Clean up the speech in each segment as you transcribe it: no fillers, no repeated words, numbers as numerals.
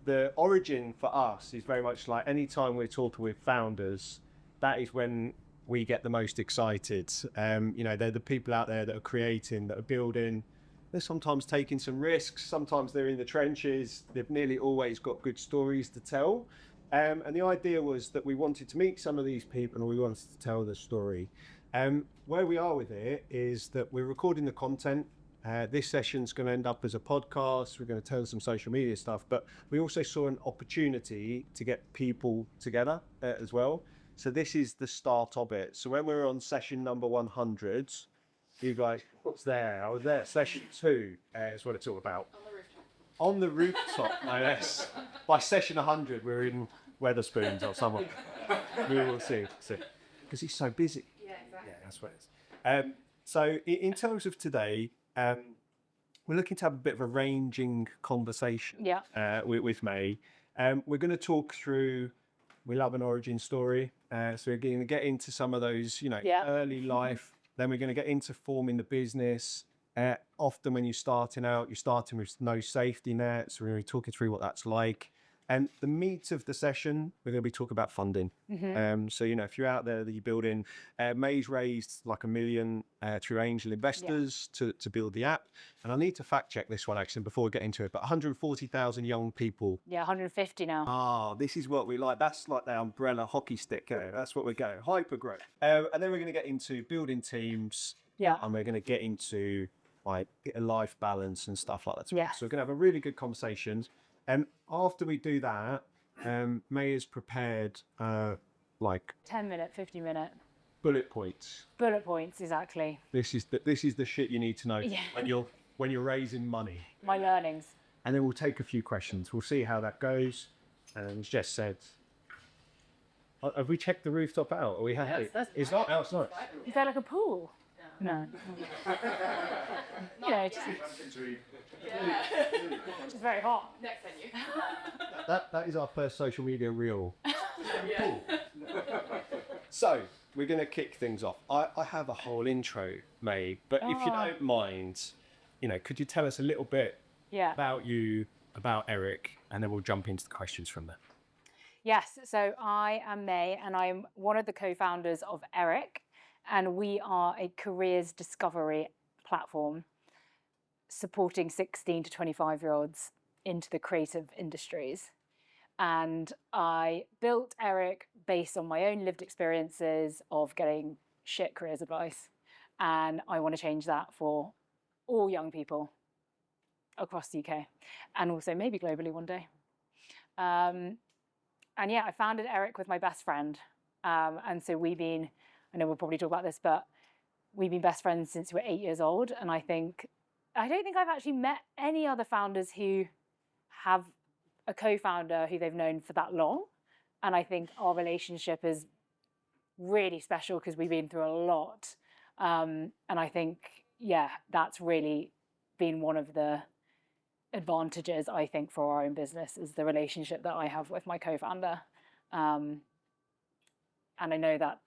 The origin for us is very much like any time we're talking with founders, that is when we get the most excited. They're the people out there that are creating, that are building. They're sometimes taking some risks. Sometimes they're in the trenches. They've nearly always got good stories to tell. And the idea was that we wanted to meet some of these people and we wanted to tell the story. Where we are with it is that we're recording the content. This session's going to end up as a podcast. We're going to tell some social media stuff, but we also saw an opportunity to get people together as well. So this is the start of it. So when we were on session number 100, you guys, what's there? I was there. Session 2 is what it's all about. On the rooftop, no less. By session 100, we're in Weatherspoons or somewhere. We will see. Because he's so busy. Yeah, exactly. Yeah, that's what it is. So in terms of today, we're looking to have a bit of a ranging conversation with Mae. We're going to talk through, we love an origin story. So we're going to get into some of those, early life. Then we're going to get into forming the business. Often when you're starting out, you're starting with no safety nets. We're going to be talking through what that's like. And the meat of the session, we're going to be talking about funding. So, if you're out there that you're building, Mae's raised like $1 million through angel investors to build the app. And I need to fact check this one actually before we get into it, but 140,000 young people. Yeah, 150 now. This is what we like. That's like the umbrella hockey stick. That's what we're going, hyper growth. And then we're going to get into building teams. Yeah. And we're going to get into like a life balance and stuff like that. Yeah. So we're going to have a really good conversation. And after we do that, Mae has prepared 10-minute, 50-minute bullet points. Bullet points, exactly. This is the shit you need to know when you're raising money. My learnings. And then we'll take a few questions. We'll see how that goes. And as Jess said, have we checked the rooftop out? Are we happy? Yes, it's not outside. Is there like a pool? No. It's very hot. Next venue. That is our first social media reel. So we're going to kick things off. I have a whole intro, Mae, but if you don't mind, could you tell us a little bit about you, about Eric, and then we'll jump into the questions from there. Yes, so I am Mae and I'm one of the co-founders of Eric, and we are a careers discovery platform supporting 16 to 25-year-olds into the creative industries. And I built Eric based on my own lived experiences of getting shit careers advice. And I want to change that for all young people across the UK and also maybe globally one day. I founded Eric with my best friend. And so I know we'll probably talk about this, but we've been best friends since we were 8 years old. And I don't think I've actually met any other founders who have a co-founder who they've known for that long. And I think our relationship is really special because we've been through a lot. And I think, that's really been one of the advantages, I think, for our own business is the relationship that I have with my co-founder. And I know that,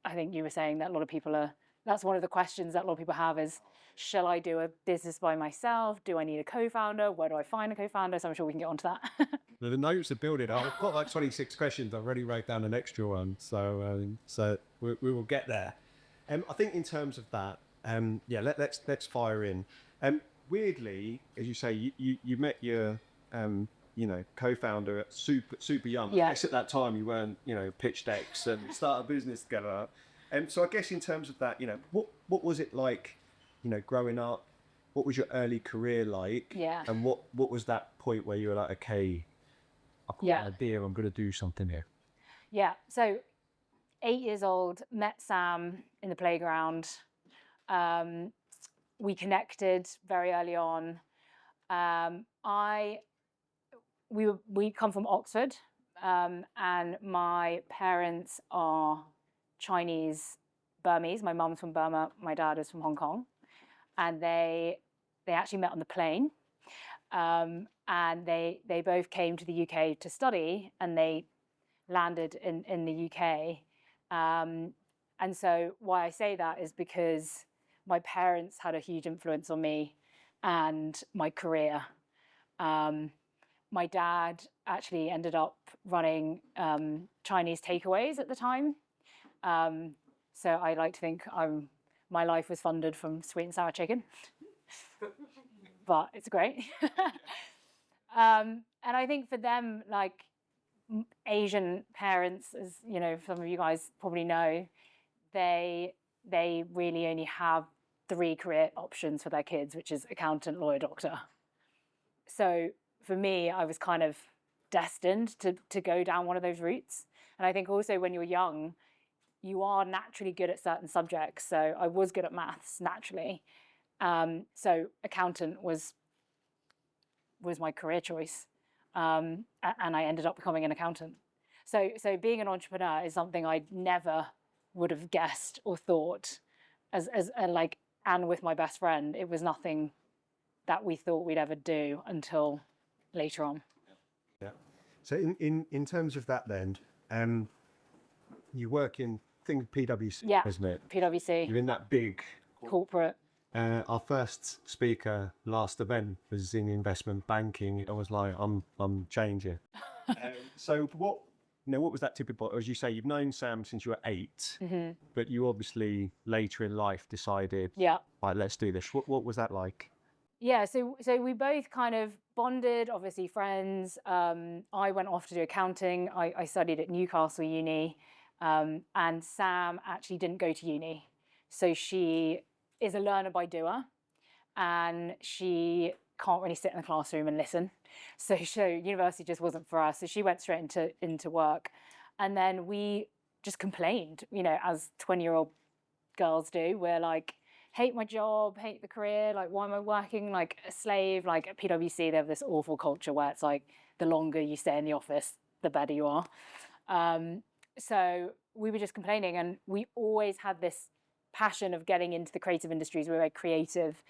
I think you were saying that a lot of people that's one of the questions that a lot of people have is, shall I do a business by myself? Do I need a co-founder? Where do I find a co-founder? So I'm sure we can get onto that. The notes are building. I've got like 26 questions. I've already wrote down an extra one. So we will get there. I think in terms of that, let's fire in. Weirdly, as you say, you met your co-founder at super young. Yeah. I guess at that time you weren't, pitch decks and start a business together. So I guess in terms of that, what was it like, growing up? What was your early career like? Yeah. And what was that point where you were like, okay, I've got an idea, I'm going to do something here? Yeah. So 8 years old, met Sam in the playground. We connected very early on. We come from Oxford, and my parents are Chinese Burmese. My mum's from Burma, my dad is from Hong Kong, and they actually met on the plane, and they both came to the UK to study, and they landed in the UK, And so why I say that is because my parents had a huge influence on me and my career. My dad actually ended up running Chinese takeaways at the time. So I like to think my life was funded from sweet and sour chicken, but it's great. And I think for them, like Asian parents, as you know, some of you guys probably know, they really only have 3 career options for their kids, which is accountant, lawyer, doctor. So for me, I was kind of destined to go down one of those routes. And I think also when you're young, you are naturally good at certain subjects. So I was good at maths naturally. So accountant was my career choice. And I ended up becoming an accountant. So being an entrepreneur is something I never would have guessed or thought as like, and with my best friend, it was nothing that we thought we'd ever do until later on. Yeah. So in terms of that then, you work in PwC, Yeah, isn't it? PwC, You're in that big corporate. Our first speaker last event was in investment banking. I was like, I'm changing. So what was that typical? As you say, you've known Sam since you were 8, but you obviously later in life decided, Yeah. right, let's do this. What was that like? Yeah, so we both kind of bonded, obviously friends. I went off to do accounting. I studied at Newcastle Uni, and Sam actually didn't go to uni. So she is a learner by doer, and she can't really sit in the classroom and listen. So university just wasn't for us. So she went straight into work, and then we just complained, as 20-year-old girls do. We're like, hate my job, hate the career, like why am I working like a slave? Like at PwC, they have this awful culture where it's like the longer you stay in the office, the better you are. So we were just complaining, and we always had this passion of getting into the creative industries. We were very creative.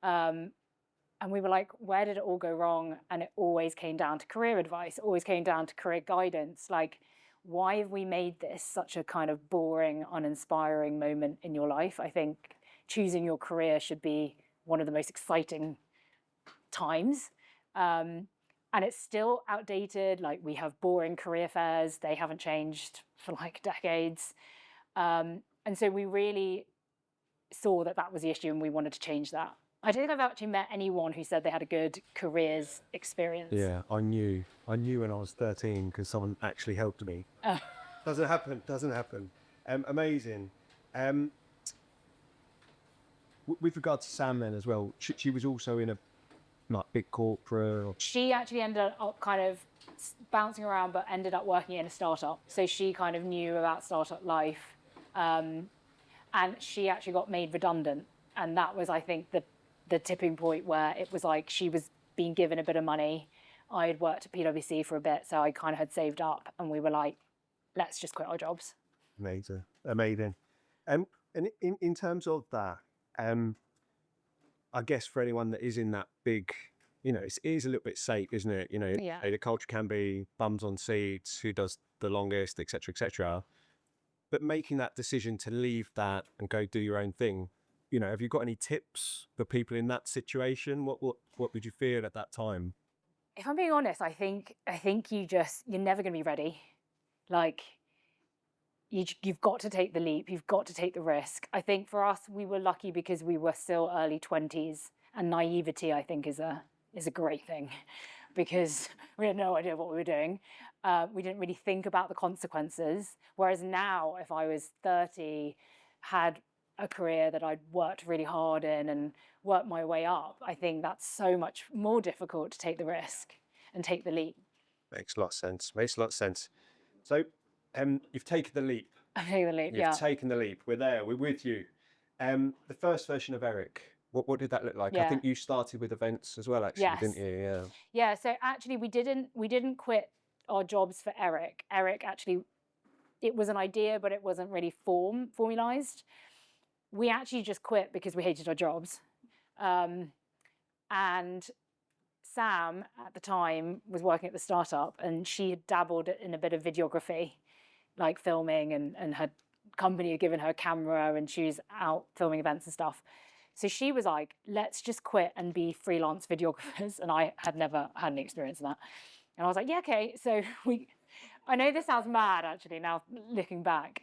And we were like, where did it all go wrong? And it always came down to career advice, it always came down to career guidance. Like, why have we made this such a kind of boring, uninspiring moment in your life? I think choosing your career should be one of the most exciting times. And it's still outdated. Like, we have boring career fairs. They haven't changed for like decades. And so we really saw that was the issue, and we wanted to change that. I don't think I've actually met anyone who said they had a good careers experience. Yeah, I knew when I was 13 because someone actually helped me. Oh. Doesn't happen. Amazing. With regard to Sam then as well, she was also in a big corporate. She actually ended up kind of bouncing around, but ended up working in a startup. So she kind of knew about startup life, and she actually got made redundant. And that was, I think, the tipping point where it was like she was being given a bit of money. I had worked at PwC for a bit, so I kind of had saved up, and we were like, let's just quit our jobs. Amazing. And in terms of that, I guess for anyone that is in that big, it is a little bit safe, isn't it? Yeah. The culture can be bums on seats, who does the longest, etc., etc. But making that decision to leave that and go do your own thing, have you got any tips for people in that situation? What would you feel at that time? If I'm being honest, I think you're never going to be ready. Like, you've got to take the leap. You've got to take the risk. I think for us, we were lucky because we were still early 20s, and naivety, I think, is a great thing, because we had no idea what we were doing. We didn't really think about the consequences. Whereas now, if I was 30, had a career that I'd worked really hard in and worked my way up, I think that's so much more difficult to take the risk and take the leap. Makes a lot of sense. So, you've taken the leap. I've taken the leap, You've yeah. taken the leap. We're there. We're with you. The first version of Eric, what did that look like? Yeah. I think you started with events as well, actually, Yes. didn't you? Yeah. Yeah, so actually we didn't quit our jobs for Eric. Eric actually, it was an idea, but it wasn't really formalized. We actually just quit because we hated our jobs. And Sam, at the time, was working at the startup, and she had dabbled in a bit of videography. like filming, and her company had given her a camera and she was out filming events and stuff. So she was like, let's just quit and be freelance videographers. And I had never had any experience in that. And I was like, yeah, okay. So I know this sounds mad actually now looking back,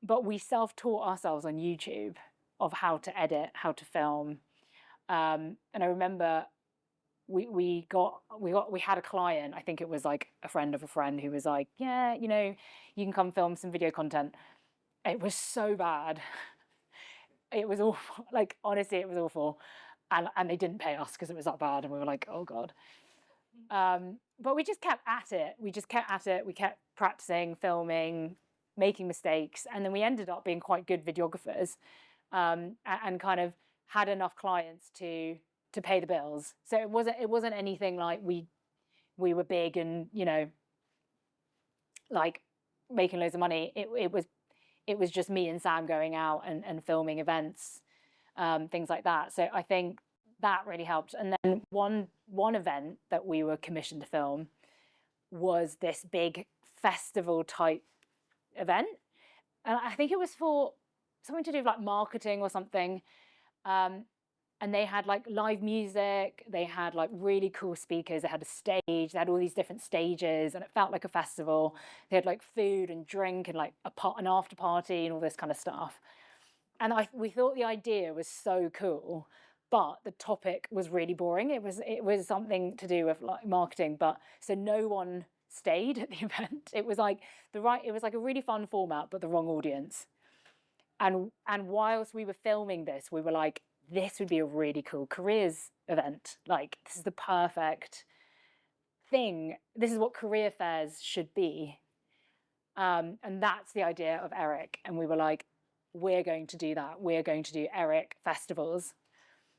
but we self-taught ourselves on YouTube of how to edit, how to film. And I remember we had a client, I think it was like a friend of a friend, who was like, yeah, you know, you can come film some video content. It was so bad. It was awful. Like, honestly, it was awful. And they didn't pay us because it was that bad. And we were like, oh God. But we just kept at it. We kept practicing, filming, making mistakes. And then we ended up being quite good videographers, and kind of had enough clients to pay the bills. So it wasn't anything like we were big and, you know, like making loads of money. It was just me and Sam going out and filming events, things like that. So I think that really helped. And then one event that we were commissioned to film was this big festival type event. And I think it was for something to do with like marketing or something. And they had like live music, they had like really cool speakers, they had a stage, they had all these different stages, and it felt like a festival. They had like food and drink and like an after party and all this kind of stuff. And we thought the idea was so cool, but the topic was really boring. It was something to do with like marketing, but so no one stayed at the event. It was like a really fun format, but the wrong audience. And whilst we were filming this, we were like, this would be a really cool careers event. Like, this is the perfect thing. This is what career fairs should be. And that's the idea of Eric. And we were like, we're going to do that. We're going to do Eric festivals.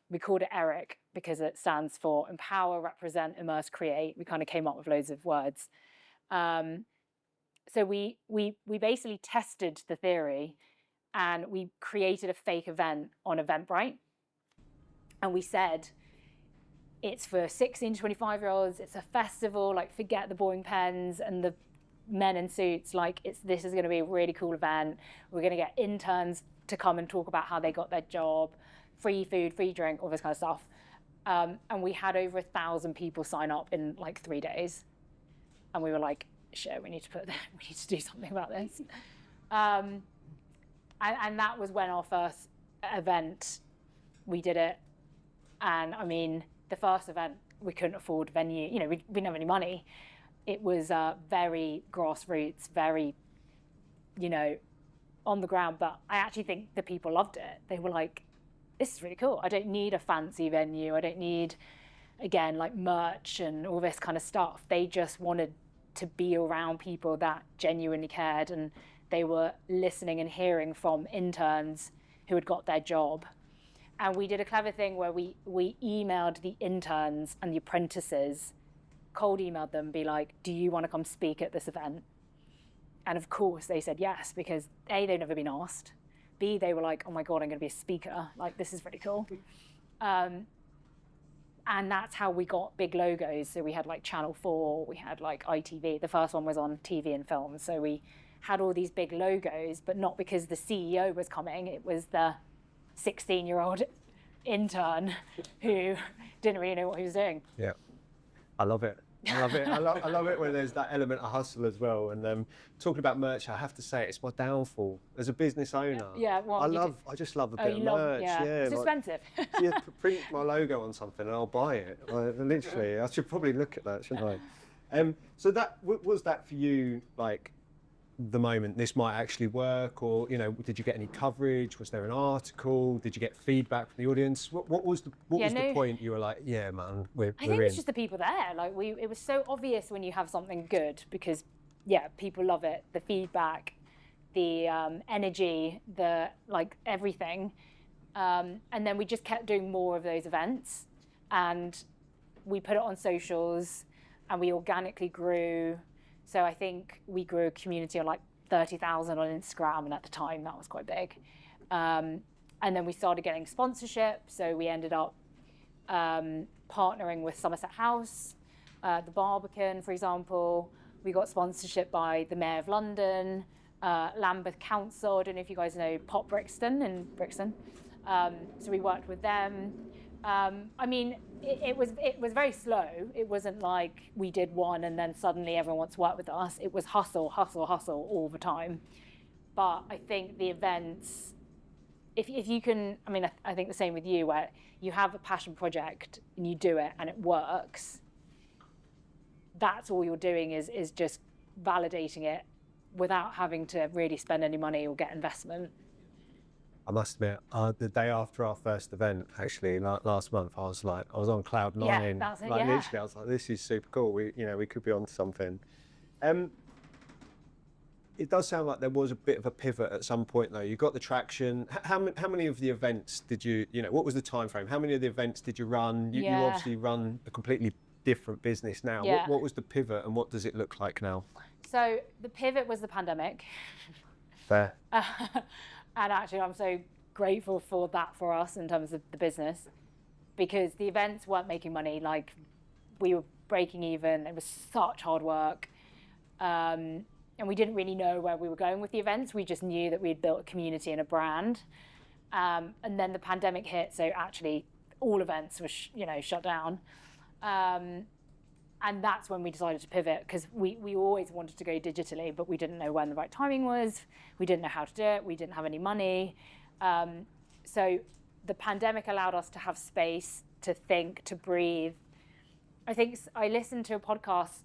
We called it Eric because it stands for Empower, Represent, Immerse, Create. We kind of came up with loads of words. So we basically tested the theory, and we created a fake event on Eventbrite. And we said, it's for 16 to 25-year-olds. It's a festival. Like, forget the boring pens and the men in suits. Like, this is going to be a really cool event. We're going to get interns to come and talk about how they got their job, free food, free drink, all this kind of stuff. And we had over 1,000 people sign up in like 3 days. And we were like, shit, we need to do something about this. And that was when our first event, we did it. And I mean, the first event, we couldn't afford venue. You know, we didn't have any money. It was very grassroots, very, you know, on the ground. But I actually think the people loved it. They were like, this is really cool. I don't need a fancy venue. I don't need, again, like merch and all this kind of stuff. They just wanted to be around people that genuinely cared. And they were listening and hearing from interns who had got their job. And we did a clever thing where we emailed the interns and the apprentices, cold emailed them, be like, do you want to come speak at this event? And of course they said yes, because A, they'd never been asked. B, they were like, oh my God, I'm going to be a speaker. Like, this is really cool. And that's how we got big logos. So we had like Channel 4, we had like ITV. The first one was on TV and film. So we had all these big logos, but not because the CEO was coming. It was the 16-year-old intern who didn't really know what he was doing. Yeah, I love it. I love it. I love it when there's that element of hustle as well. And talking about merch, I have to say it's my downfall as a business owner. Yeah, well, I just love a bit of merch. Yeah, it's like, expensive. yeah, print my logo on something and I'll buy it. Like, literally, I should probably look at that, shouldn't I? So that was that for you, like, the moment this might actually work, or, you know, did you get any coverage? Was there an article? Did you get feedback from the audience? What was the point you were like, yeah, man, we're I think in? it's just the people there. Like, it was so obvious when you have something good, because yeah, people love it. The feedback, the energy, the like everything, and then we just kept doing more of those events, and we put it on socials, and we organically grew. So I think we grew a community of like 30,000 on Instagram, and at the time that was quite big. And then we started getting sponsorship. So we ended up partnering with Somerset House, the Barbican, for example. We got sponsorship by the Mayor of London, Lambeth Council. I don't know if you guys know Pop Brixton in Brixton. So we worked with them. I mean, it was very slow. It wasn't like we did one and then suddenly everyone wants to work with us. It was hustle, hustle, hustle all the time. But I think the events, if you can, I mean, I think the same with you, where you have a passion project and you do it and it works, that's all you're doing is just validating it without having to really spend any money or get investment. I must admit, the day after our first event, actually, last month, I was on cloud nine. Yeah, that's it, literally, I was like, this is super cool. We could be on something. It does sound like there was a bit of a pivot at some point, though. You got the traction. How many of the events did you what was the time frame? How many of the events did you run? You obviously run a completely different business now. Yeah. What was the pivot and what does it look like now? So the pivot was the pandemic. Fair. And actually, I'm so grateful for that for us in terms of the business, because the events weren't making money. Like, we were breaking even. It was such hard work. And we didn't really know where we were going with the events. We just knew that we had built a community and a brand. And then the pandemic hit. So actually, all events were shut down. And that's when we decided to pivot, because we always wanted to go digitally, but we didn't know when the right timing was. We didn't know how to do it. We didn't have any money. So the pandemic allowed us to have space to think, to breathe. I think I listened to a podcast,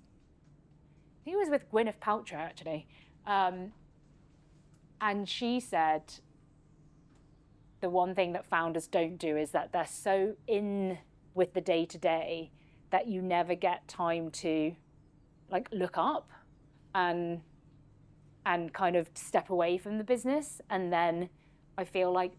I think it was with Gwyneth Paltrow, actually. And she said the one thing that founders don't do is that they're so in with the day-to-day that you never get time to look up and kind of step away from the business. And then I feel like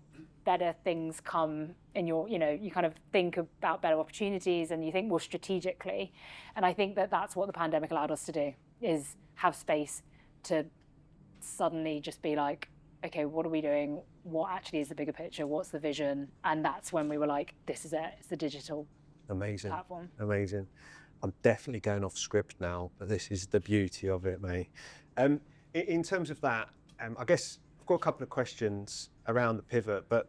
better things come in you kind of think about better opportunities and you think more strategically. And I think that that's what the pandemic allowed us to do, is have space to suddenly just be like, okay, what are we doing? What actually is the bigger picture? What's the vision? And that's when we were like, this is it. It's the digital platform. Amazing. I'm definitely going off script now, but this is the beauty of it, mate. In terms of that, I guess I've got a couple of questions around the pivot, but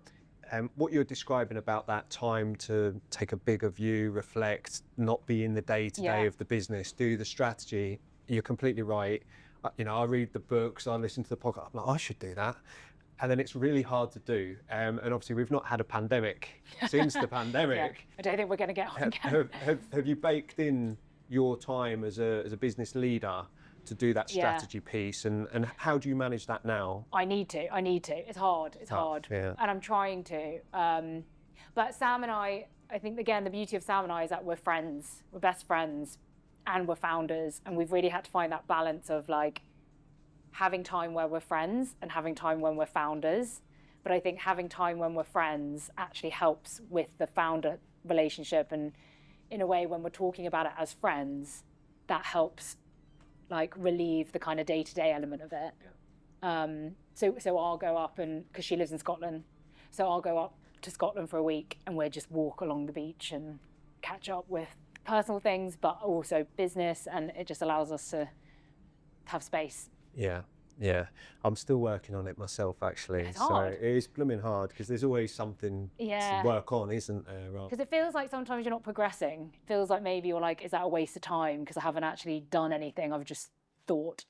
what you're describing about that time to take a bigger view, reflect, not be in the day-to-day of the business, do the strategy, you're completely right. I read the books, I listen to the podcast, I'm like, I should do that. And then it's really hard to do. And obviously we've not had a pandemic since the pandemic. Yeah, I don't think we're going to get on again. Have you baked in your time as a business leader to do that strategy piece? And how do you manage that now? I need to. It's hard. It's hard. Yeah. And I'm trying to. But Sam and I think, again, the beauty of Sam and I is that we're friends. We're best friends and we're founders. And we've really had to find that balance of having time where we're friends and having time when we're founders. But I think having time when we're friends actually helps with the founder relationship. And in a way, when we're talking about it as friends, that helps relieve the kind of day-to-day element of it. Yeah. So I'll go up, and because she lives in Scotland, so I'll go up to Scotland for a week and we'll just walk along the beach and catch up with personal things, but also business. And it just allows us to have space. Yeah. I'm still working on it myself, actually. It's hard. So it is blooming hard, because there's always something to work on, isn't there? Because it feels like sometimes you're not progressing. It feels like maybe you're like, is that a waste of time? Because I haven't actually done anything. I've just thought.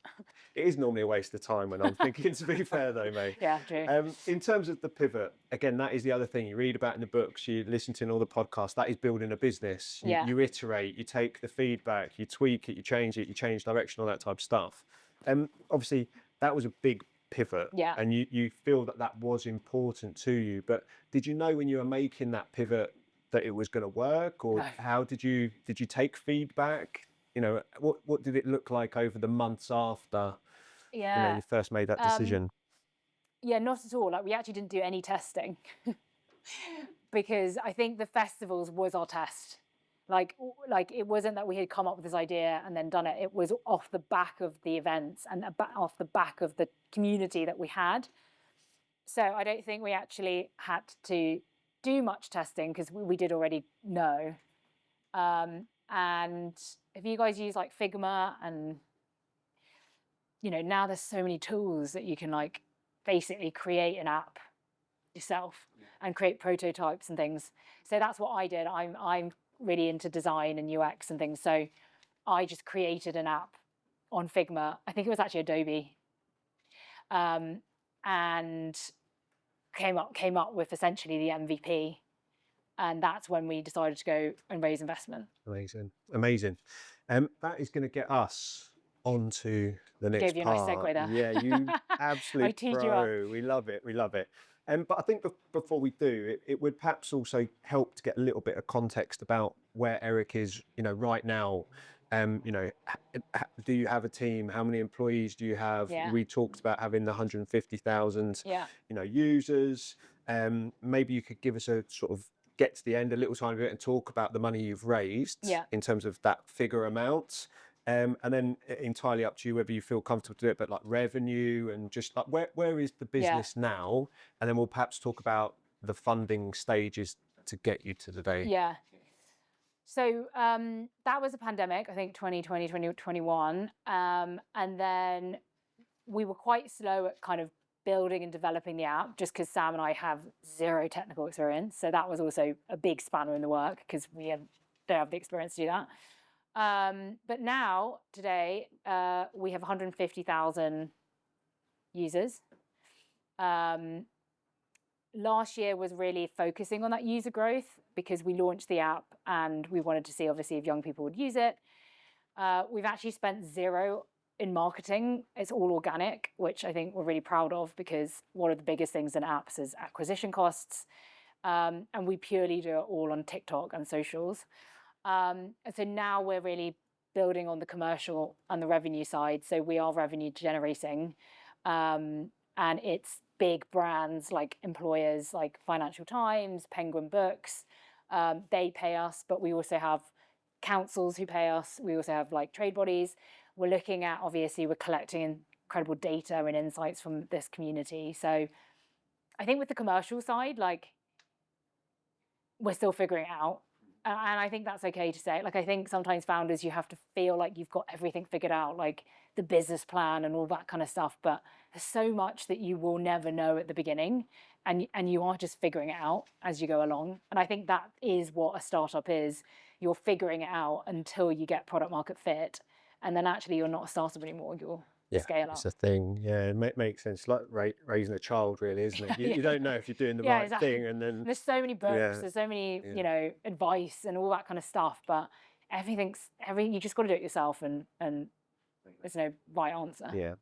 It is normally a waste of time when I'm thinking, to be fair, though, mate. Yeah, true. In terms of the pivot, again, that is the other thing you read about in the books, you listen to in all the podcasts, that is building a business. You iterate, you take the feedback, you tweak it, you change direction, all that type of stuff. Obviously, that was a big pivot, and you feel that was important to you. But did you know when you were making that pivot that it was going to work, or how did you take feedback? What did it look like over the months after you first made that decision? Not at all. We actually didn't do any testing because I think the festivals was our test. It wasn't that we had come up with this idea and then done it. It was off the back of the events and off the back of the community that we had. So I don't think we actually had to do much testing because we did already know. And if you guys use Figma and now there's so many tools that you can like basically create an app yourself and create prototypes and things. So that's what I did. I'm really into design and UX and things. So I just created an app on Figma. I think it was actually Adobe, and came up with essentially the MVP. And that's when we decided to go and raise investment. Amazing. That is going to get us onto the next Gave you a nice part. segue there. Yeah, you I absolute teed you up. pro. We love it. We love it. But I think before we do, it would perhaps also help to get a little bit of context about where Eric is, right now. Do you have a team? How many employees do you have? Yeah. We talked about having the 150,000, Yeah. users. Maybe you could give us a sort of get to the end a little tiny bit and talk about the money you've raised in terms of that figure amount. And then entirely up to you whether you feel comfortable to do it, but like revenue and just like where is the business now? And then we'll perhaps talk about the funding stages to get you to today. Yeah. So that was a pandemic, I think 2020, 2021. And then we were quite slow at kind of building and developing the app just because Sam and I have zero technical experience. So that was also a big spanner in the work because we don't have the experience to do that. But now, today, we have 150,000 users. Last year was really focusing on that user growth because we launched the app and we wanted to see, obviously, if young people would use it. We've actually spent zero in marketing. It's all organic, which I think we're really proud of because one of the biggest things in apps is acquisition costs. And we purely do it all on TikTok and socials. And so now we're really building on the commercial and the revenue side. So we are revenue generating. And it's big brands like employers like Financial Times, Penguin Books. They pay us, but we also have councils who pay us. We also have like trade bodies. We're looking at, obviously, we're collecting incredible data and insights from this community. So I think with the commercial side, like we're still figuring it out. And I think that's okay to say. Like, I think sometimes founders, you have to feel like you've got everything figured out, like the business plan and all that kind of stuff. But there's so much that you will never know at the beginning. And you are just figuring it out as you go along. And I think that is what a startup is. You're figuring it out until you get product market fit. And then actually you're not a startup anymore. You're scale up. It's a thing. Yeah, it makes sense. Like raising a child, really, isn't it? You don't know if you're doing the right exactly. thing, and then there's so many books, there's so many advice and all that kind of stuff. But you just got to do it yourself, and there's no right answer. Yeah.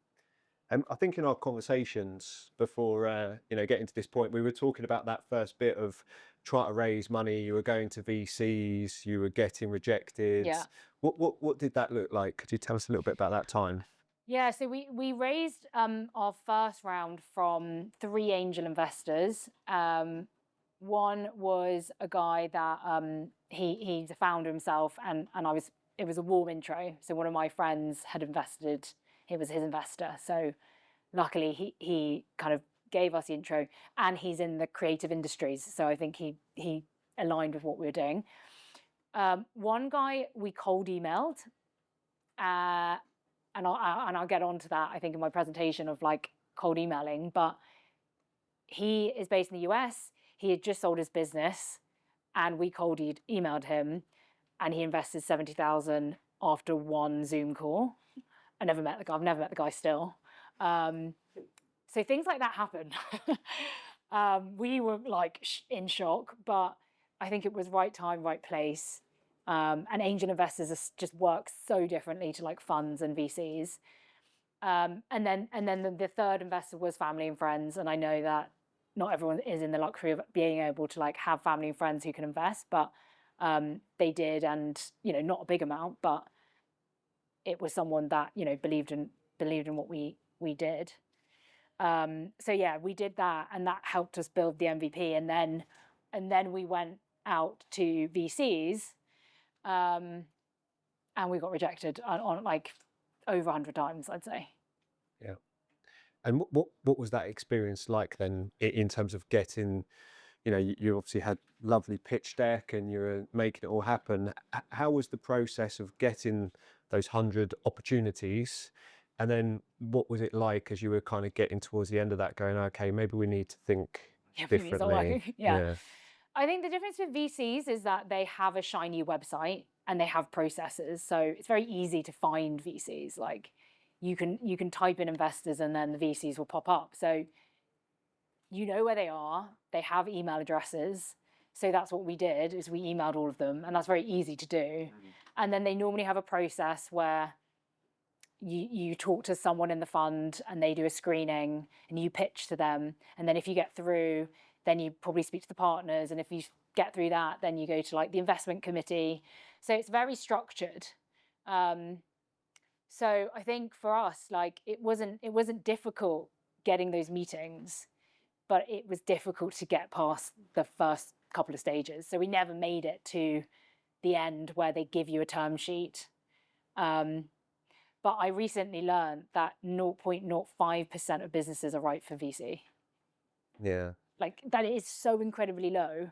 I think in our conversations before, getting to this point, we were talking about that first bit of trying to raise money. You were going to VCs, you were getting rejected. Yeah. What did that look like? Could you tell us a little bit about that time? Yeah, so we raised our first round from 3 angel investors. One was a guy that he's a founder himself, and it was a warm intro. So one of my friends had invested; he was his investor. So luckily, he kind of gave us the intro, and he's in the creative industries. So I think he aligned with what we were doing. One guy we cold emailed. And I'll get on to that, I think, in my presentation of like cold emailing. But he is based in the US. He had just sold his business, and we cold emailed him, and he invested 70,000 after one Zoom call. I've never met the guy still. So things like that happen. We were like in shock, but I think it was right time, right place. And angel investors just work so differently to like funds and VCs. And then the third investor was family and friends. And I know that not everyone is in the luxury of being able to like have family and friends who can invest, but they did, and not a big amount, but it was someone that believed in what we did. So yeah, we did that, and that helped us build the MVP. And then we went out to VCs. And we got rejected on like over 100 times, I'd say. Yeah. And what was that experience like then in terms of getting, you obviously had lovely pitch deck and you were making it all happen. How was the process of getting those 100 opportunities? And then what was it like as you were kind of getting towards the end of that, going, okay, maybe we need to think Maybe it's not working. differently? Yeah. I think the difference with VCs is that they have a shiny website and they have processes. So it's very easy to find VCs. Like you can type in investors and then the VCs will pop up. So you know where they are. They have email addresses. So that's what we did, is we emailed all of them, and that's very easy to do. And then they normally have a process where you talk to someone in the fund and they do a screening and you pitch to them. And then if you get through, then you probably speak to the partners. And if you get through that, then you go to like the investment committee. So it's very structured. So I think for us, like it wasn't difficult getting those meetings, but it was difficult to get past the first couple of stages. So we never made it to the end where they give you a term sheet. But I recently learned that 0.05% of businesses are right for VC. Yeah. Like that is so incredibly low.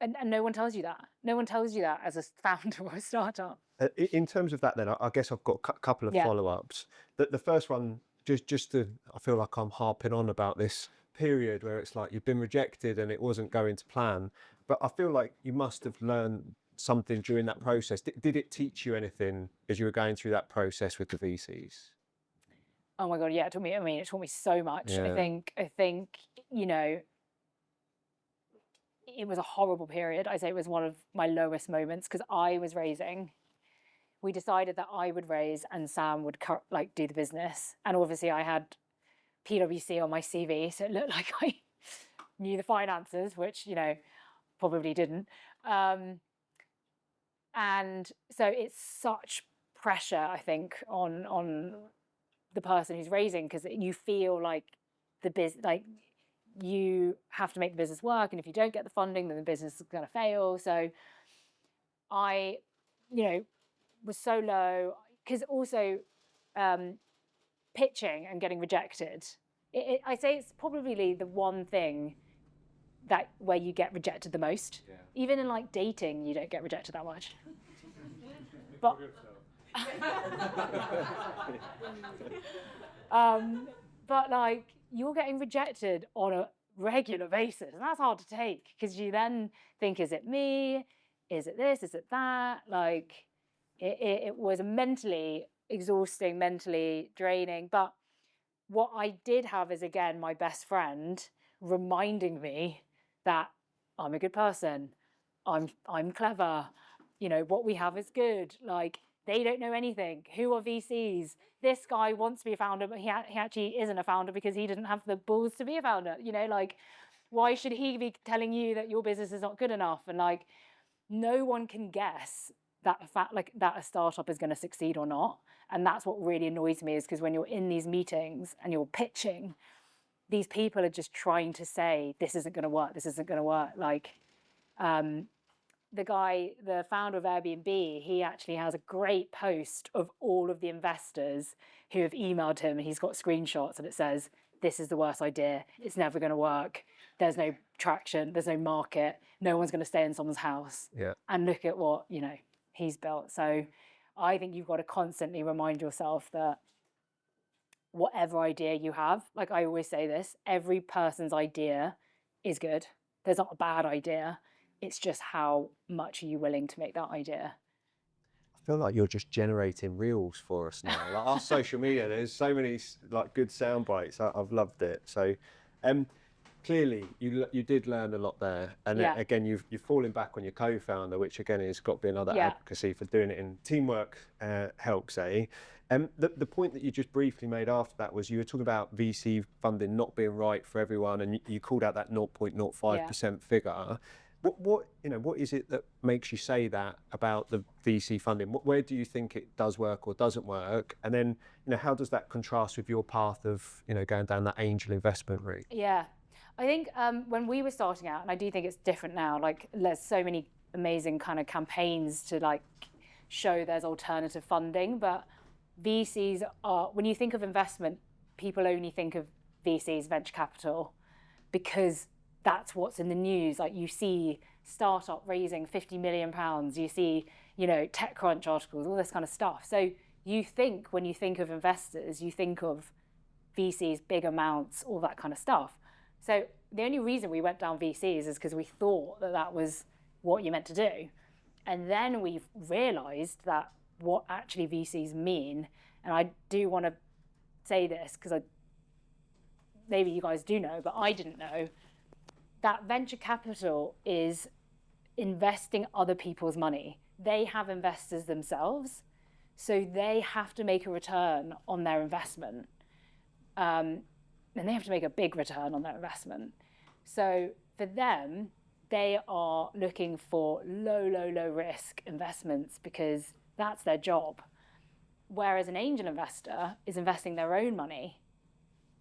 And no one tells you that. No one tells you that as a founder or a startup. In terms of that then, I guess I've got a couple of follow-ups. The first one, just to, I feel like I'm harping on about this period where it's like you've been rejected and it wasn't going to plan. But I feel like you must have learned something during that process. Did it teach you anything as you were going through that process with the VCs? Oh my God, yeah, it taught me so much. Yeah. I think, you know, it was a horrible period. I say it was one of my lowest moments because we decided that I would raise and Sam would do the business. And obviously I had PwC on my CV, so it looked like I knew the finances, which, you know, probably didn't. And so it's such pressure, I think, on the person who's raising, because you feel like you have to make the business work, and if you don't get the funding, then the business is going to fail. So I, you know, was so low, because also pitching and getting rejected. I say it's probably the one thing that where you get rejected the most. Yeah. Even in like dating, you don't get rejected that much. But but like you're getting rejected on a regular basis, and that's hard to take because you then think, is it me? Is it this? Is it that? Like it was mentally exhausting, mentally draining. But what I did have is, again, my best friend reminding me that I'm a good person, I'm clever, you know, what we have is good. Like they don't know anything. Who are VCs? This guy wants to be a founder, but he actually isn't a founder because he didn't have the balls to be a founder. You know, like why should he be telling you that your business is not good enough? And like no one can guess that a startup is going to succeed or not. And that's what really annoys me, is because when you're in these meetings and you're pitching, these people are just trying to say, this isn't going to work, this isn't going to work. Like the founder of Airbnb, he actually has a great post of all of the investors who have emailed him, and he's got screenshots, and it says, this is the worst idea, it's never going to work, there's no traction, there's no market, no one's going to stay in someone's house. Yeah. And look at what, you know, he's built. So I think you've got to constantly remind yourself that whatever idea you have, like I always say this, every person's idea is good. There's not a bad idea. It's just how much are you willing to make that idea. I feel like you're just generating reels for us now. Like our social media, there's so many like good sound bites. I've loved it. So clearly you did learn a lot there. And then, again, you've fallen back on your co-founder, which again has got to be another advocacy for doing it in teamwork helps, eh? The point that you just briefly made after that was you were talking about VC funding not being right for everyone, and you called out that 0.05% figure. What is it that makes you say that about the VC funding? Where do you think it does work or doesn't work? And then, how does that contrast with your path of, going down that angel investment route? Yeah, I think when we were starting out, and I do think it's different now, like there's so many amazing kind of campaigns to like show there's alternative funding, but VCs are, when you think of investment, people only think of VCs, venture capital, because that's what's in the news. Like you see startup raising £50 million, you see, TechCrunch articles, all this kind of stuff. So you think, when you think of investors, you think of VCs, big amounts, all that kind of stuff. So the only reason we went down VCs is because we thought that that was what you meant to do. And then we've realized that what actually VCs mean, and I do want to say this because maybe you guys do know, but I didn't know, that venture capital is investing other people's money. They have investors themselves, so they have to make a return on their investment. And they have to make a big return on their investment. So for them, they are looking for low risk investments because that's their job. Whereas an angel investor is investing their own money.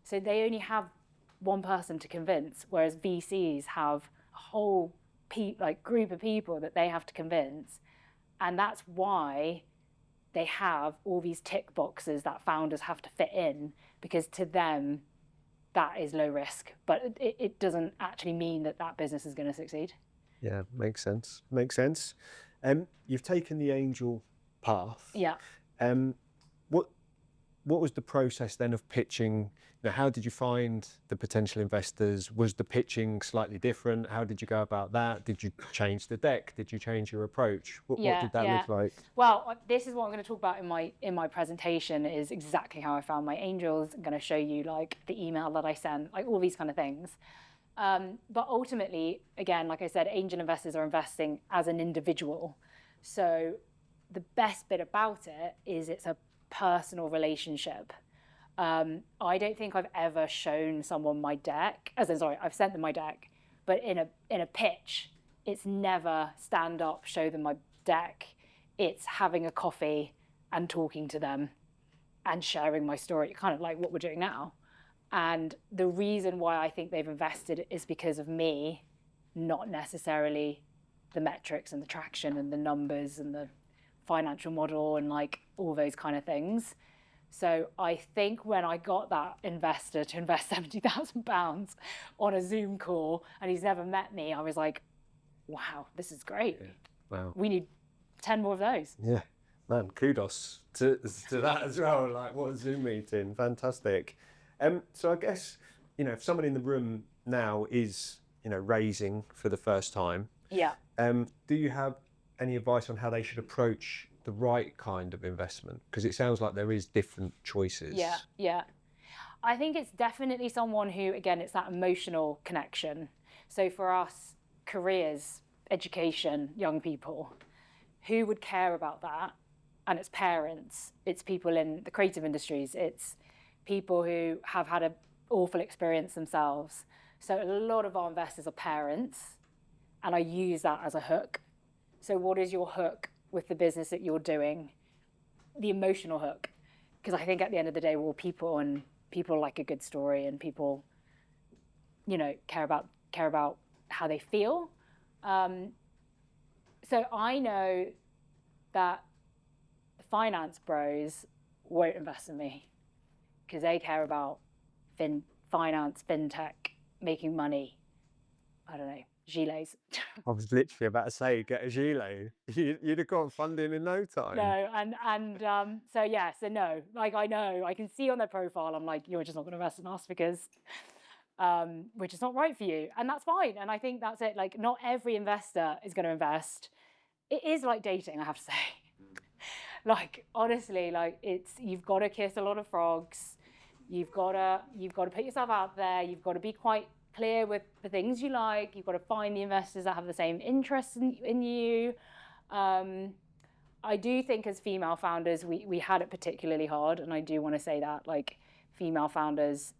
So they only have one person to convince, whereas VCs have a whole group of people that they have to convince. And that's why they have all these tick boxes that founders have to fit in, because to them, that is low risk, but it doesn't actually mean that that business is going to succeed. Yeah, makes sense. Makes sense. You've taken the angel path. Yeah. What was the process then of pitching? You know, how did you find the potential investors? Was the pitching slightly different? How did you go about that? Did you change the deck? Did you change your approach? What did that look like? Well, this is what I'm going to talk about in my presentation, is exactly how I found my angels. I'm going to show you like the email that I sent, like all these kind of things. But ultimately, again, like I said, angel investors are investing as an individual. So the best bit about it is it's a personal relationship. I don't think I've ever shown someone my deck, I've sent them my deck, but in a pitch, it's never stand up, show them my deck. It's having a coffee and talking to them and sharing my story, kind of like what we're doing now. And the reason why I think they've invested is because of me, not necessarily the metrics and the traction and the numbers and the financial model and like all those kind of things. So I think when I got that investor to invest £70,000 on a Zoom call and he's never met me, I was like, wow, this is great. Yeah. Wow. We need 10 more of those. Yeah, man, kudos to that as well. Like, what a Zoom meeting, fantastic. So I guess, you know, if someone in the room now is, you know, raising for the first time, yeah. Do you have any advice on how they should approach the right kind of investment? Because it sounds like there is different choices. Yeah. I think it's definitely someone who, again, it's that emotional connection. So for us, careers, education, young people, who would care about that? And it's parents, it's people in the creative industries, it's people who have had an awful experience themselves. So a lot of our investors are parents, and I use that as a hook. So what is your hook with the business that you're doing? The emotional hook. Because I think at the end of the day, we're all people, and people like a good story, and people, you know, care about how they feel. So I know that the finance bros won't invest in me because they care about finance, fintech, making money. I don't know, gilets. I was literally about to say, get a gilet. You'd have got funding in no time. No, so no. Like I know, I can see on their profile, I'm like, you're just not going to invest in us because we're just not right for you, and that's fine. And I think that's it. Like, not every investor is going to invest. It is like dating, I have to say. Like, honestly, like you've got to kiss a lot of frogs. You've got to put yourself out there. You've got to be quite clear with the things you like. You've got to find the investors that have the same interests in you. I do think as female founders, we had it particularly hard, and I do want to say that, like, female founders,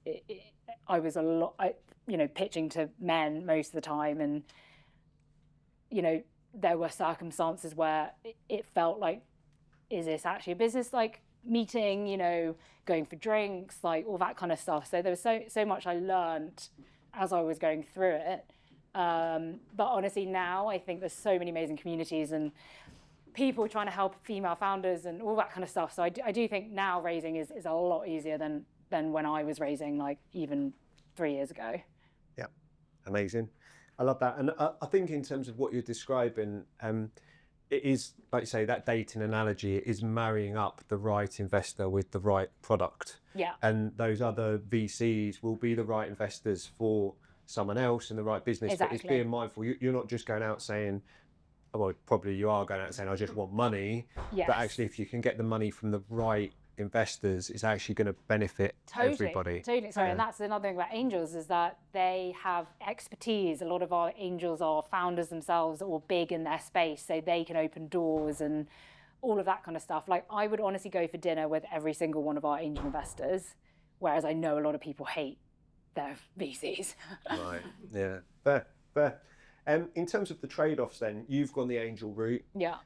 I was pitching to men most of the time, and you know, there were circumstances where it felt like, is this actually a business, like, meeting, you know, going for drinks, like all that kind of stuff. So there was so much I learned as I was going through it. But honestly, now I think there's so many amazing communities and people trying to help female founders and all that kind of stuff. So I do think now raising is a lot easier than when I was raising, like, even 3 years ago. Yeah, amazing. I love that. And I think in terms of what you're describing, it is, like you say, that dating analogy is marrying up the right investor with the right product. Yeah. And those other VCs will be the right investors for someone else in the right business. Exactly. But it's being mindful. You're not just going out saying, well, probably you are going out saying, I just want money. Yes. But actually, if you can get the money from the right investors, it's actually going to benefit everybody. Totally. Sorry, and that's another thing about angels, is that they have expertise. A lot of our angels are founders themselves or big in their space, so they can open doors and all of that kind of stuff. Like, I would honestly go for dinner with every single one of our angel investors, whereas I know a lot of people hate their VCs. Right. Yeah. Fair. In terms of the trade-offs, then you've gone the angel route. Yeah.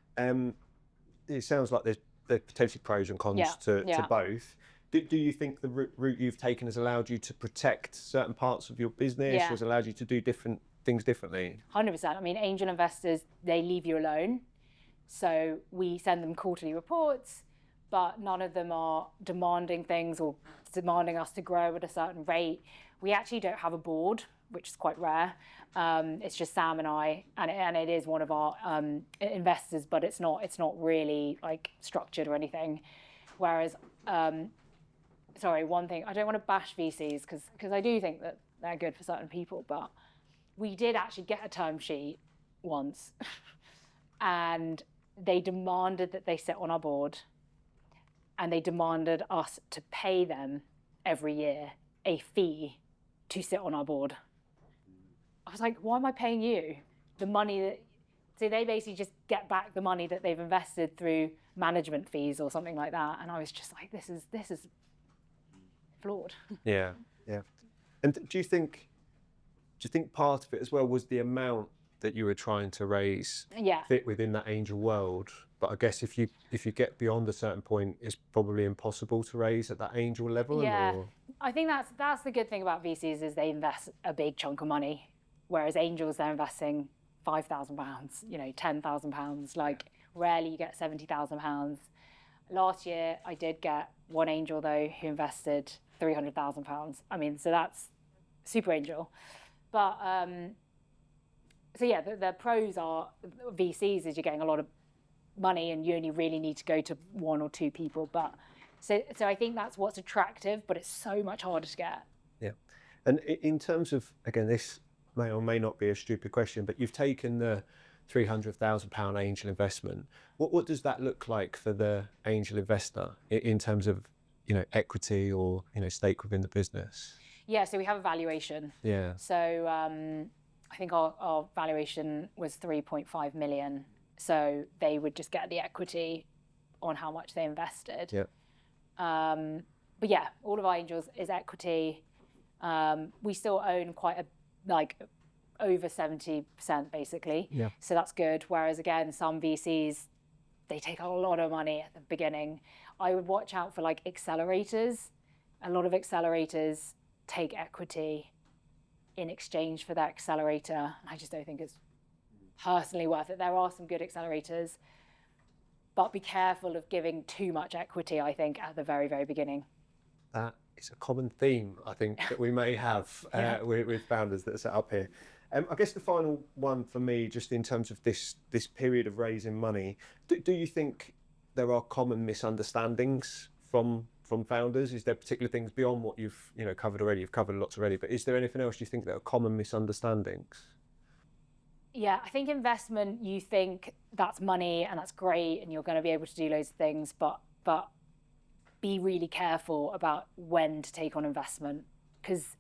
It sounds like there's potentially pros and cons to both. Do you think the route you've taken has allowed you to protect certain parts of your business, or has allowed you to do different things differently? 100%. I mean, angel investors, they leave you alone. So we send them quarterly reports, but none of them are demanding things or demanding us to grow at a certain rate. We actually don't have a board, which is quite rare. It's just Sam and I, and it is one of our investors, but it's not really like structured or anything. Whereas, one thing, I don't want to bash VCs because I do think that they're good for certain people, but we did actually get a term sheet once, and they demanded that they sit on our board, and they demanded us to pay them every year a fee to sit on our board. I was like, why am I paying you the money that? So they basically just get back the money that they've invested through management fees or something like that. And I was just like, this is flawed. Yeah. And do you think part of it as well was the amount that you were trying to raise fit within that angel world? But I guess if you get beyond a certain point, it's probably impossible to raise at that angel level. Yeah, I think that's the good thing about VCs, is they invest a big chunk of money, whereas angels, they're investing £5,000, £10,000. Like, rarely you get £70,000. Last year, I did get one angel though who invested £300,000. I mean, so that's super angel. But the pros are VCs is you're getting a lot of money and you only really need to go to one or two people. But so I think that's what's attractive, but it's so much harder to get. Yeah. And in terms of, again, this may or may not be a stupid question, but you've taken the £300,000 angel investment. What does that look like for the angel investor in terms of, equity or, stake within the business? Yeah, so we have a valuation. Yeah. So I think our valuation was 3.5 million. So they would just get the equity on how much they invested. Yeah. But yeah, all of our angels is equity. We still own over 70% basically. Yeah. So that's good. Whereas again, some VCs, they take a lot of money at the beginning. I would watch out for accelerators. A lot of accelerators take equity in exchange for that accelerator. I just don't think it's personally worth it. There are some good accelerators, but be careful of giving too much equity, I think, at the very, very beginning. That is a common theme, I think, that we may have with founders that are set up here. I guess the final one for me, just in terms of this period of raising money, do you think there are common misunderstandings from founders? Is there particular things beyond what you've covered already? You've covered lots already, but is there anything else you think that are common misunderstandings? Yeah, I think investment, you think that's money and that's great and you're going to be able to do loads of things, but be really careful about when to take on investment, because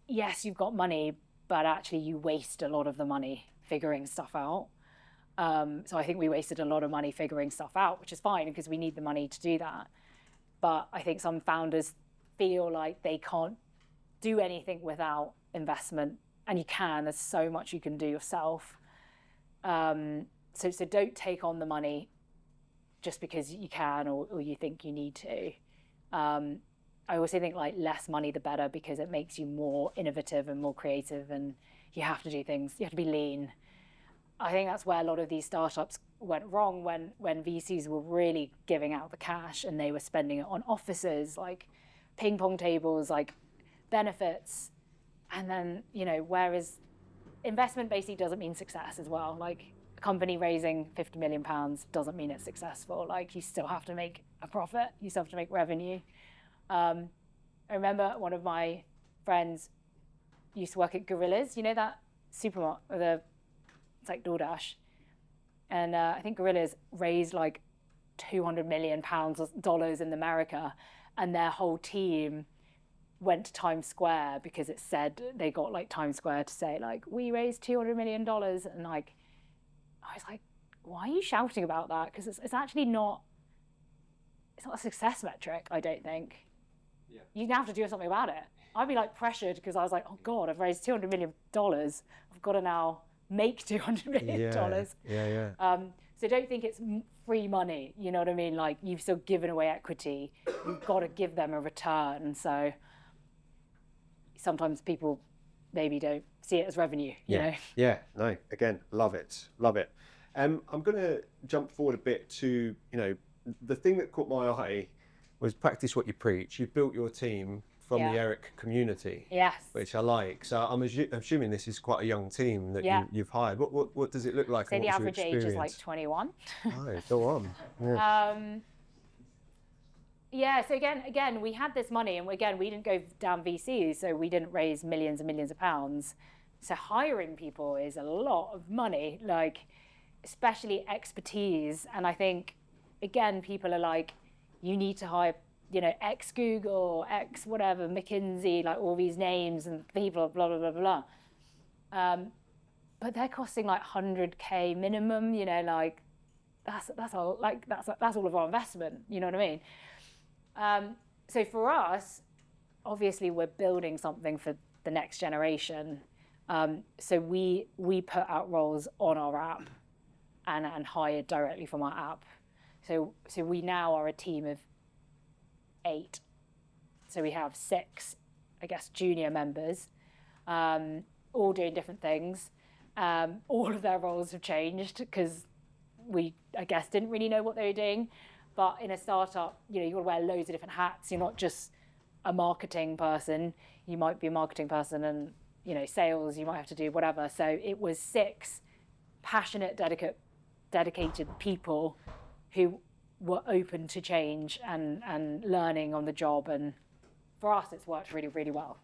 yes, you've got money, but actually you waste a lot of the money figuring stuff out. So I think we wasted a lot of money figuring stuff out, which is fine because we need the money to do that. But I think some founders feel like they can't do anything without investment. And you can, there's so much you can do yourself. So don't take on the money just because you can or you think you need to. I also think less money the better, because it makes you more innovative and more creative, and you have to do things, you have to be lean. I think that's where a lot of these startups went wrong when VCs were really giving out the cash and they were spending it on offices, like ping pong tables, like benefits. And then, whereas investment basically doesn't mean success as well. Like, a company raising £50 million doesn't mean it's successful. Like, you still have to make a profit. You still have to make revenue. I remember one of my friends used to work at Gorillas. You know that supermarket, it's like DoorDash. And I think Gorillas raised like $200 million in America, and their whole team went to Times Square because it said they got like Times Square to say like, we raised $200 million. And like, I was like, why are you shouting about that? Because it's actually not, it's not a success metric, I don't think. Yeah. You have to do something about it. I'd be like pressured because I was like, oh God, I've raised $200 million. I've got to now make $200 million. Yeah. So don't think it's free money. You know what I mean? Like, you've still given away equity. You've got to give them a return. So sometimes people maybe don't see it as revenue, you know? Yeah, no, again, love it. I'm going to jump forward a bit to, the thing that caught my eye was practice what you preach. You've built your team from the Eric community, yes, which I like. So I'm assuming this is quite a young team that you've hired. What does it look like? So the average age is like 21. Oh, go on. So again, we had this money, and again, we didn't go down VCs, so we didn't raise millions and millions of pounds. So hiring people is a lot of money, like, especially expertise. And I think, again, people are like, you need to hire, ex-Google, ex-whatever, McKinsey, like all these names and people, blah, blah, blah, blah. But they're costing like 100K minimum, like, that's all of our investment, you know what I mean? So for us, obviously we're building something for the next generation. So we put out roles on our app and hired directly from our app. So we now are a team of 8. So we have 6, I guess, junior members, all doing different things. All of their roles have changed because we, I guess, didn't really know what they were doing. But in a startup, you've got to wear loads of different hats. You're not just a marketing person. You might be a marketing person and, sales, you might have to do whatever. So it was 6 passionate, dedicated people who were open to change and learning on the job. And for us, it's worked really, really well.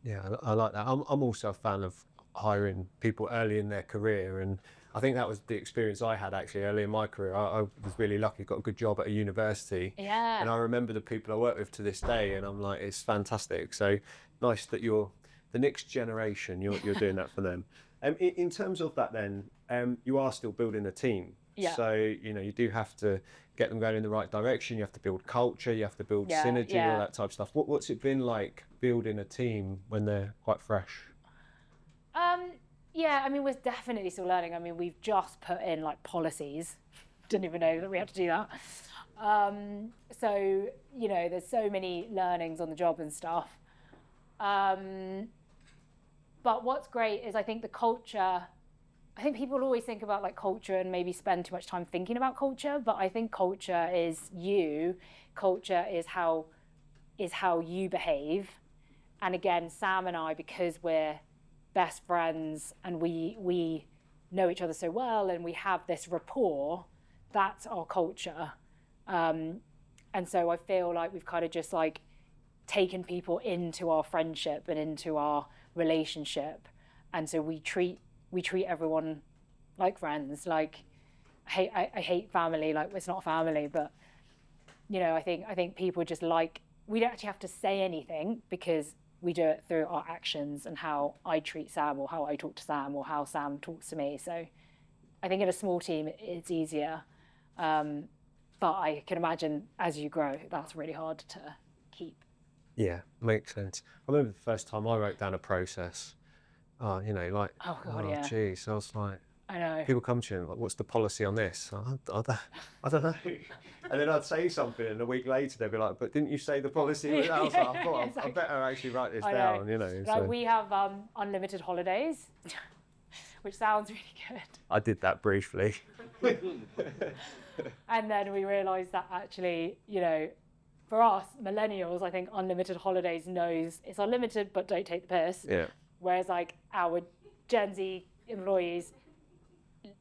Yeah, I like that. I'm also a fan of hiring people early in their career, and I think that was the experience I had actually early in my career. I was really lucky, got a good job at a university. Yeah. And I remember the people I work with to this day, and I'm like, it's fantastic. So nice that you're the next generation, you're doing that for them. In terms of that then, you are still building a team. Yeah. So, you do have to get them going in the right direction. You have to build culture, you have to build synergy, all that type of stuff. What's it been like building a team when they're quite fresh? We're definitely still learning. We've just put in like policies. Didn't even know that we had to do that. So, there's so many learnings on the job and stuff. But what's great is I think the culture, I think people always think about like culture and maybe spend too much time thinking about culture, but I think culture is you. Culture is how you behave. And again, Sam and I, because we're best friends and we know each other so well and we have this rapport, that's our culture. And so I feel like we've kind of just like taken people into our friendship and into our relationship. And so we treat everyone like friends. Like, I hate family, like it's not family, but I think people just like, we don't actually have to say anything because we do it through our actions and how I treat Sam or how I talk to Sam or how Sam talks to me. So I think in a small team, it's easier. But I can imagine as you grow, that's really hard to keep. Yeah, makes sense. I remember the first time I wrote down a process. Oh God, yeah. Geez, I was like, I know. People come to you and like, what's the policy on this? I don't know. And then I'd say something, and a week later they'd be like, "But didn't you say the policy was that?" I was like, "I thought I better actually write this down." Like so. we have unlimited holidays, which sounds really good. I did that briefly. And then we realised that actually, for us millennials, I think unlimited holidays knows it's unlimited, but don't take the piss. Yeah. Whereas like our Gen Z employees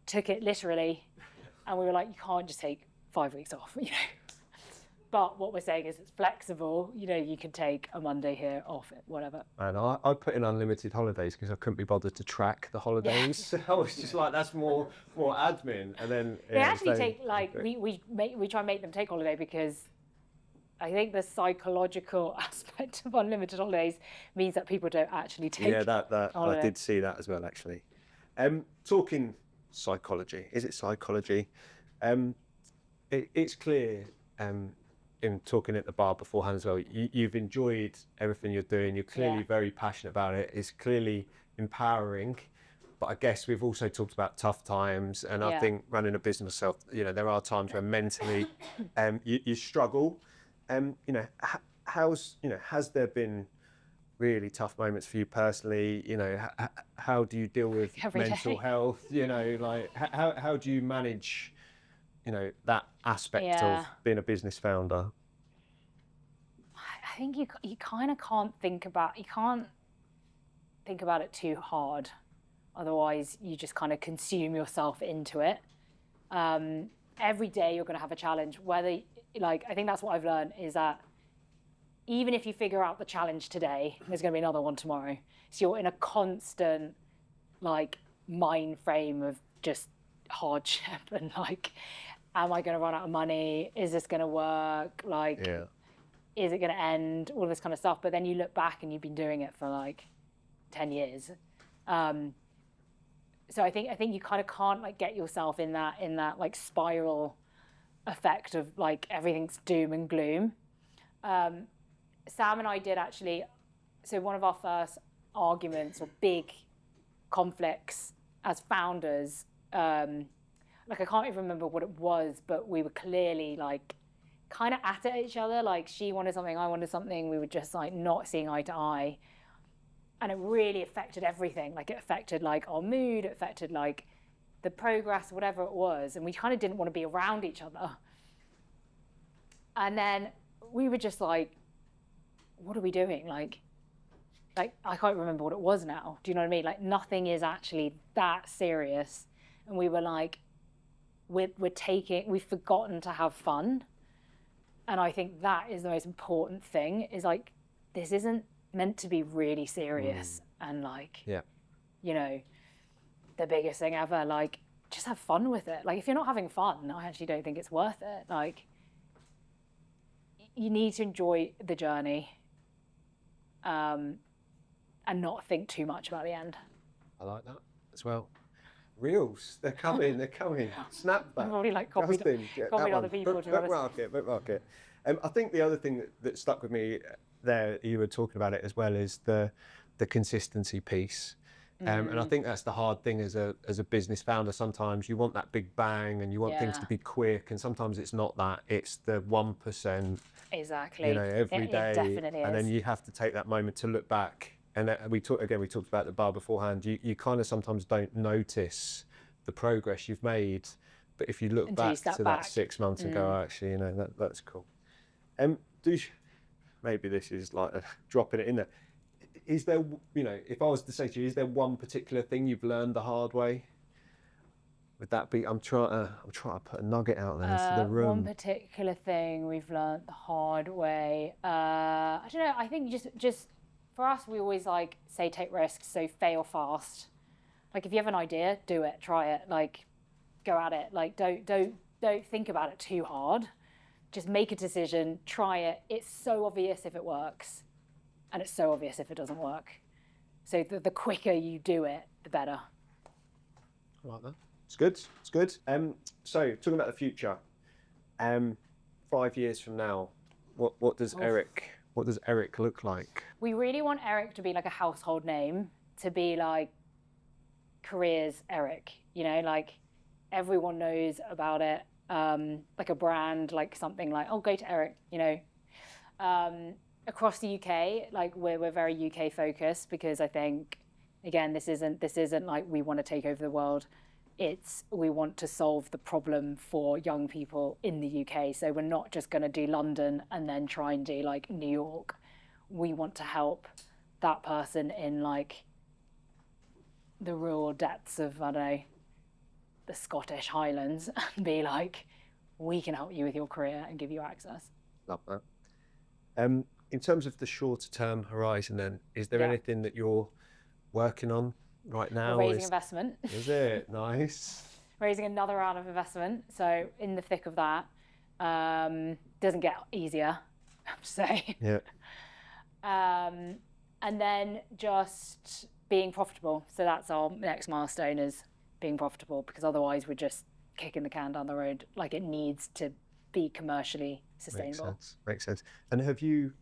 took it literally, and we were like, you can't just take 5 weeks off, you know. But what we're saying is it's flexible. You know, you can take a Monday here off, whatever. And I put in unlimited holidays because I couldn't be bothered to track the holidays. I was just like, that's more admin. And then They actually take, like, we try and make them take holiday because I think the psychological aspect of unlimited holidays means that people don't actually take that holiday. I did see that as well, actually. Talking psychology, is it psychology? It's clear in talking at the bar beforehand as well, you've enjoyed everything you're doing. You're clearly very passionate about it. It's clearly empowering. But I guess we've also talked about tough times, and I think running a business myself, you know, there are times where mentally you struggle. You know, has there been really tough moments for you personally? You know, how do you deal with mental health? You know, like how do you manage, you know, that aspect of being a business founder? I think you kind of can't think about it too hard. Otherwise, you just kind of consume yourself into it. Every day you're going to have a challenge. Whether, like, I think that's what I've learned is that even if you figure out the challenge today, there's going to be another one tomorrow. So you're in a constant, like, mind frame of just hardship and like, am I going to run out of money? Is this going to work? Like, is it going to end? All this kind of stuff. But then you look back and you've been doing it for like 10 years. So I think you kind of can't like get yourself in that like spiral effect of like everything's doom and gloom. Sam and I did actually, so one of our first arguments or big conflicts as founders, like I can't even remember what it was, but we were clearly like kind of at it at each other. Like she wanted something, I wanted something. We were just like not seeing eye to eye. And it really affected everything. Like it affected like our mood, it affected like the progress, whatever it was. And we kind of didn't want to be around each other. And then we were just like, what are we doing? Like I can't remember what it was now. Do you know what I mean? Like nothing is actually that serious. And we were like, we've forgotten to have fun. And I think that is the most important thing is like, this isn't meant to be really serious and like, you know, the biggest thing ever, like just have fun with it. Like if you're not having fun, I actually don't think it's worth it. Like you need to enjoy the journey and not think too much about the end. I like that as well. Reels, they're coming. Snap that. Probably like copied other people to bookmark it. I think the other thing that stuck with me there, you were talking about it as well, is the consistency piece. And I think that's the hard thing as a business founder. Sometimes you want that big bang and you want things to be quick, and sometimes it's not that. It's the 1%. Exactly. You know, every day. It definitely is. And then you have to take that moment to look back. And we talked about the bar beforehand. You kind of sometimes don't notice the progress you've made, but if you look back to that 6 months ago, actually, you know, that's cool. Maybe this is like dropping it in there. Is there, you know, if I was to say to you, is there one particular thing you've learned the hard way? Would that be? I'm trying to put a nugget out there into the room. One particular thing we've learned the hard way. I don't know. I think just for us, we always like say take risks, so fail fast. Like if you have an idea, do it, try it, like go at it. Like don't think about it too hard. Just make a decision, try it. It's so obvious if it works, and it's so obvious if it doesn't work. So the quicker you do it, the better. I like that. It's good. So talking about the future, 5 years from now, what does Eric look like? We really want Eric to be like a household name, to be like careers Eric. You know, like everyone knows about it. Like a brand, like something like, oh, go to Eric. You know, across the UK, like we're very UK focused because I think, again, this isn't like we want to take over the world. It's we want to solve the problem for young people in the UK. So we're not just going to do London and then try and do like New York. We want to help that person in like the rural depths of, I don't know, the Scottish Highlands and be like, we can help you with your career and give you access. Love that. In terms of the shorter term horizon, then, is there Yeah. anything that you're working on right now? We're raising investment. Is it? Nice. Raising another round of investment. So in the thick of that, doesn't get easier, I have to say. Yeah. And then just being profitable. So that's our next milestone, is being profitable, because otherwise we're just kicking the can down the road. Like, it needs to be commercially sustainable. Makes sense. And have you,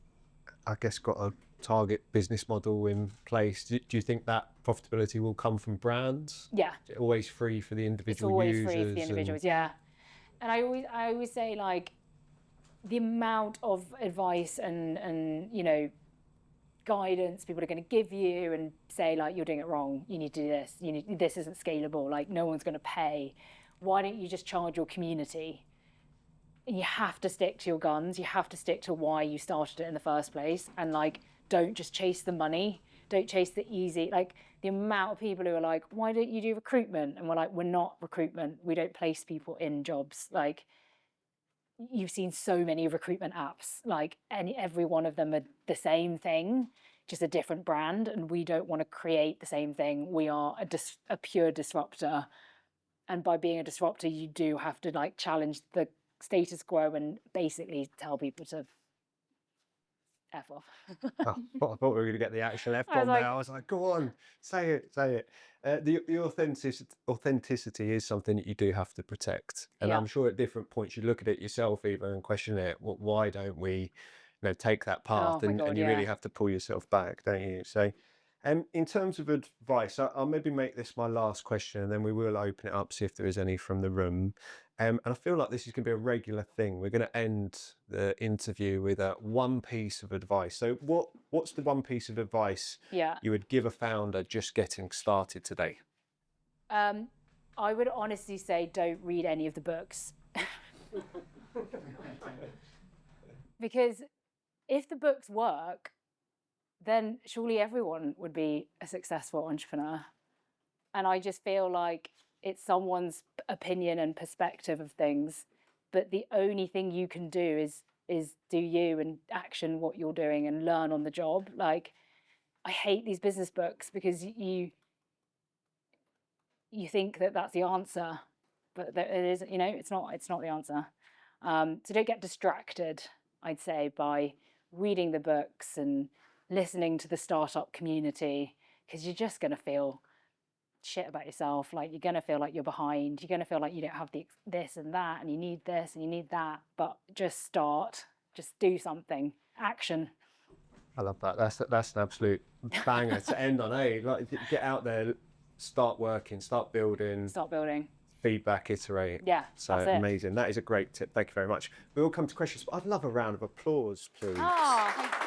I guess, got a target business model in place? Do you think that profitability will come from brands? Yeah. Is it always free for the individual It's always users? free for the individuals, yeah. And I always say, like, the amount of advice and you know, guidance people are going to give you and say, like, you're doing it wrong, you need to do this, this isn't scalable, like, no one's going to pay. Why don't you just charge your community? And you have to stick to your guns. You have to stick to why you started it in the first place. And, like, don't just chase the money. Don't chase the easy. Like, the amount of people who are like, why don't you do recruitment? And we're like, we're not recruitment. We don't place people in jobs. Like, you've seen so many recruitment apps. Like, every one of them are the same thing, just a different brand. And we don't want to create the same thing. We are a pure disruptor. And by being a disruptor, you do have to, like, challenge the status quo and basically tell people to F off. Oh, I thought we were going to get the actual F bomb like- now. I was like, go on, say it. The authenticity is something that you do have to protect. And Yeah. I'm sure at different points you look at it yourself even and question it. Why don't we, take that path? Oh my and God, you really yeah. have to pull yourself back, don't you? So, in terms of advice, I'll maybe make this my last question, and then we will open it up, see if there is any from the room. And I feel like this is going to be a regular thing. We're going to end the interview with one piece of advice. So what's the one piece of advice Yeah. you would give a founder just getting started today? I would honestly say, don't read any of the books. Because if the books work, then surely everyone would be a successful entrepreneur. And I just feel like it's someone's opinion and perspective of things, but the only thing you can do is do you and action what you're doing and learn on the job. Like, I hate these business books because you think that that's the answer, but it is, it's not the answer. So don't get distracted, I'd say, by reading the books and listening to the startup community, because you're just going to feel shit about yourself. Like, you're going to feel like you're behind. You're going to feel like you don't have this and that, and you need this and you need that. But just start. Just do something. Action. I love that. That's an absolute banger to end on, eh? Like, get out there, start working, start building. Feedback, iterate. Yeah, so that's it. Amazing. That is a great tip. Thank you very much. We will come to questions, but I'd love a round of applause, please. Oh, thank you.